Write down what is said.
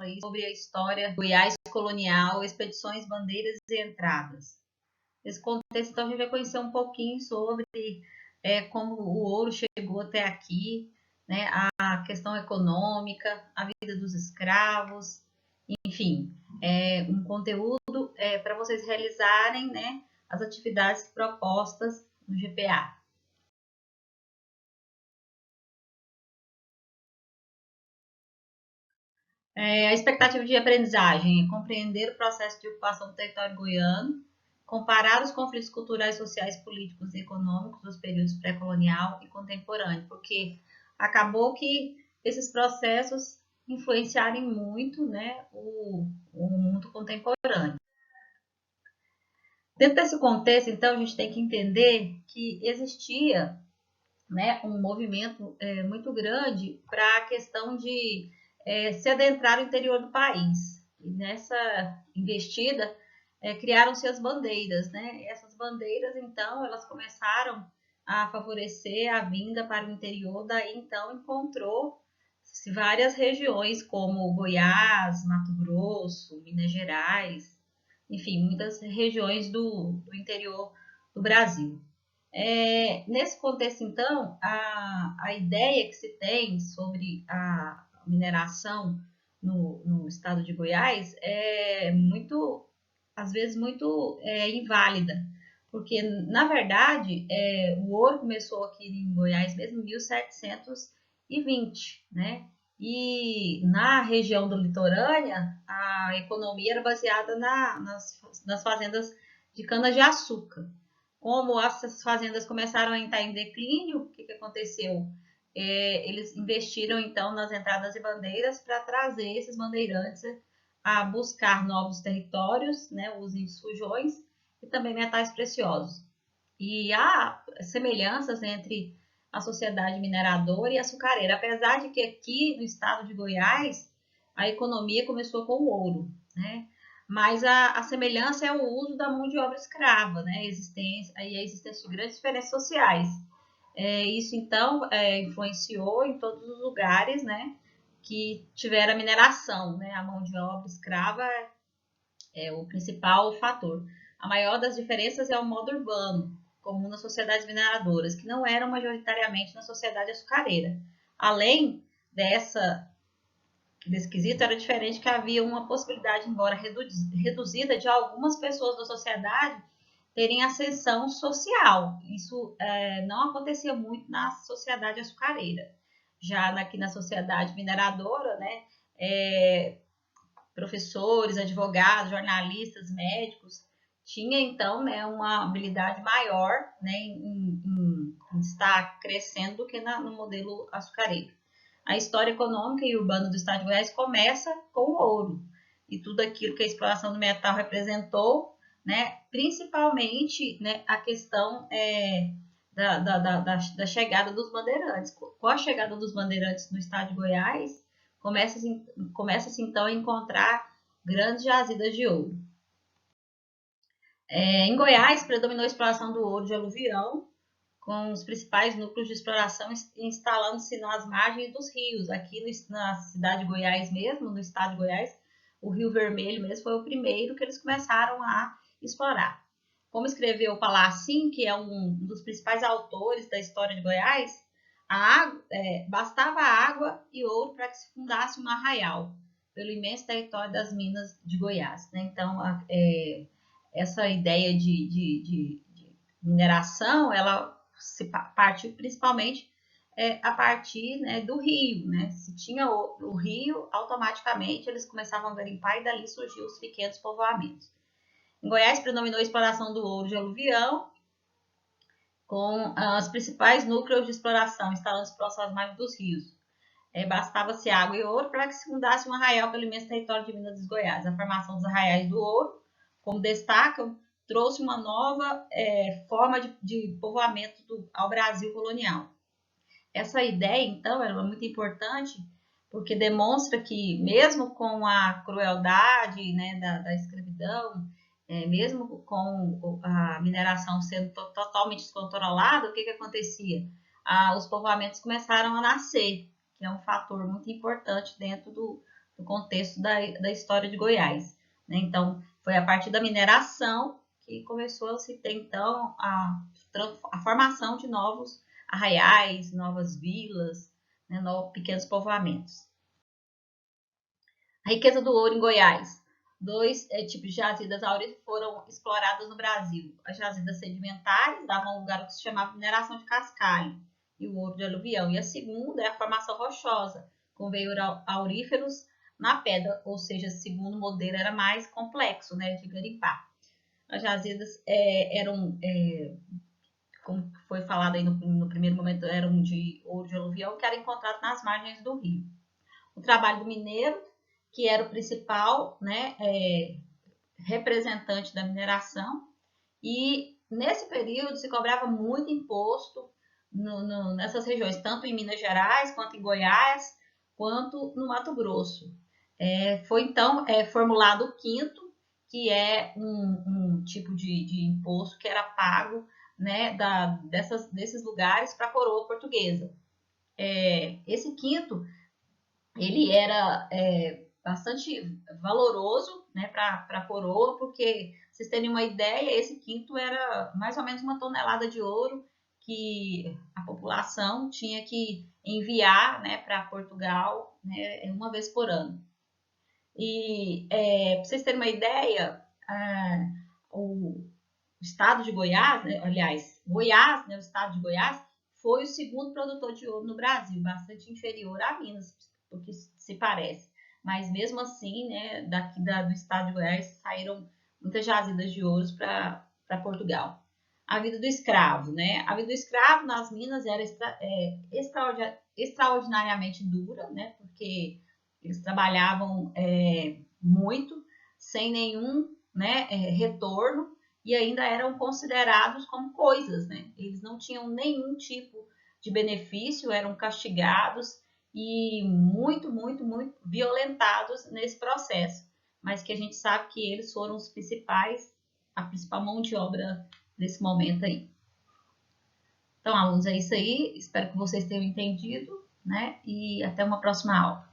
aí sobre a história do Goiás colonial, expedições, bandeiras e entradas. Nesse contexto, então, a gente vai conhecer um pouquinho sobre como o ouro chegou até aqui, né, a questão econômica, a vida dos escravos, enfim, um conteúdo para vocês realizarem, né, as atividades propostas no GPA. A expectativa de aprendizagem é compreender o processo de ocupação do território goiano, comparar os conflitos culturais, sociais, políticos e econômicos dos períodos pré-colonial e contemporâneo, porque acabou que esses processos influenciarem muito, né, o mundo contemporâneo. Dentro desse contexto, então, a gente tem que entender que existia, né, um movimento muito grande para a questão de se adentrar no interior do país. E nessa investida, criaram-se as bandeiras, né? Essas bandeiras, então, elas começaram a favorecer a vinda para o interior, daí, então, encontrou-se várias regiões, como Goiás, Mato Grosso, Minas Gerais, enfim, muitas regiões do interior do Brasil. Nesse contexto, então, a ideia que se tem sobre a mineração no estado de Goiás é muito, às vezes, muito inválida, porque, na verdade, o ouro começou aqui em Goiás mesmo em 1720, né? E na região do litorânea, a economia era baseada nas fazendas de cana-de-açúcar. Como essas fazendas começaram a entrar em declínio, o que aconteceu? Eles investiram então nas entradas e bandeiras para trazer esses bandeirantes a buscar novos territórios, né, os fujões e também metais preciosos. E há semelhanças entre a sociedade mineradora e açucareira, apesar de que aqui no estado de Goiás a economia começou com o ouro, né? Mas a semelhança é o uso da mão de obra escrava, né? A existência de grandes diferenças sociais. Isso, então, influenciou em todos os lugares, né, que tiveram a mineração, né? A mão de obra escrava é o principal fator. A maior das diferenças é o modo urbano, comum nas sociedades mineradoras, que não eram majoritariamente na sociedade açucareira. Além desse quesito, era diferente que havia uma possibilidade, embora reduzida, de algumas pessoas da sociedade terem ascensão social. Isso não acontecia muito na sociedade açucareira. Já aqui na sociedade mineradora, né, professores, advogados, jornalistas, médicos, tinha então, né, uma habilidade maior, né, em estar crescendo do que no modelo açucareiro. A história econômica e urbana do estado de Goiás começa com o ouro e tudo aquilo que a exploração do metal representou, né, principalmente, né, a questão da chegada dos bandeirantes. Com a chegada dos bandeirantes no estado de Goiás, começa-se então a encontrar grandes jazidas de ouro. Em Goiás, predominou a exploração do ouro de aluvião, com os principais núcleos de exploração instalando-se nas margens dos rios. Aqui na cidade de Goiás mesmo, no estado de Goiás, o Rio Vermelho mesmo foi o primeiro que eles começaram a explorar. Como escreveu Palacin, que é um dos principais autores da história de Goiás, bastava água e ouro para que se fundasse um arraial pelo imenso território das minas de Goiás, né? Então, essa ideia de mineração, ela se partiu principalmente a partir, né, do rio, né? Se tinha o rio, automaticamente eles começavam a garimpar e dali surgiu os pequenos povoamentos. Em Goiás predominou a exploração do ouro de aluvião, com os principais núcleos de exploração instalando-se próximos às margens dos rios. Bastava-se água e ouro para que se fundasse um arraial pelo imenso território de Minas e Goiás. A formação dos arraiais do ouro, como destacam, trouxe uma nova forma de povoamento ao Brasil colonial. Essa ideia, então, era muito importante porque demonstra que, mesmo com a crueldade, né, da escravidão, mesmo com a mineração sendo totalmente descontrolada, o que acontecia? Os povoamentos começaram a nascer, que é um fator muito importante dentro do contexto da história de Goiás, né? Então, foi a partir da mineração que começou a se ter, então, a formação de novos arraiais, novas vilas, né, pequenos povoamentos. A riqueza do ouro em Goiás. Dois tipos de jazidas auríferas foram exploradas no Brasil. As jazidas sedimentares davam lugar ao que se chamava mineração de cascalho e o ouro de aluvião. E a segunda é a formação rochosa, com veios auríferos na pedra, ou seja, segundo o modelo era mais complexo, né, de garimpar. As jazidas eram, como foi falado aí no primeiro momento, eram de ouro de aluvião que era encontrado nas margens do rio. O trabalho do mineiro, que era o principal, né, representante da mineração, e nesse período se cobrava muito imposto nessas regiões, tanto em Minas Gerais, quanto em Goiás, quanto no Mato Grosso. Foi então formulado o quinto, que é um tipo de imposto que era pago, né, desses lugares para a coroa portuguesa. Esse quinto, ele era bastante valoroso, né, para a coroa, porque, vocês terem uma ideia, esse quinto era mais ou menos 1 tonelada de ouro que a população tinha que enviar, né, para Portugal, né, uma vez por ano. E, para vocês terem uma ideia, o estado de Goiás, né, aliás, Goiás, né, o estado de Goiás, foi o segundo produtor de ouro no Brasil, bastante inferior a Minas, o que se parece. Mas mesmo assim, né, daqui do estado de Goiás saíram muitas jazidas de ouro para Portugal. A vida do escravo, né? A vida do escravo nas Minas era extraordinariamente dura, né? Porque eles trabalhavam muito, sem nenhum, né, retorno, e ainda eram considerados como coisas, né? Eles não tinham nenhum tipo de benefício, eram castigados e muito, muito, muito violentados nesse processo. Mas que a gente sabe que eles foram os principais, a principal mão de obra nesse momento aí. Então, alunos, é isso aí. Espero que vocês tenham entendido, né? E até uma próxima aula.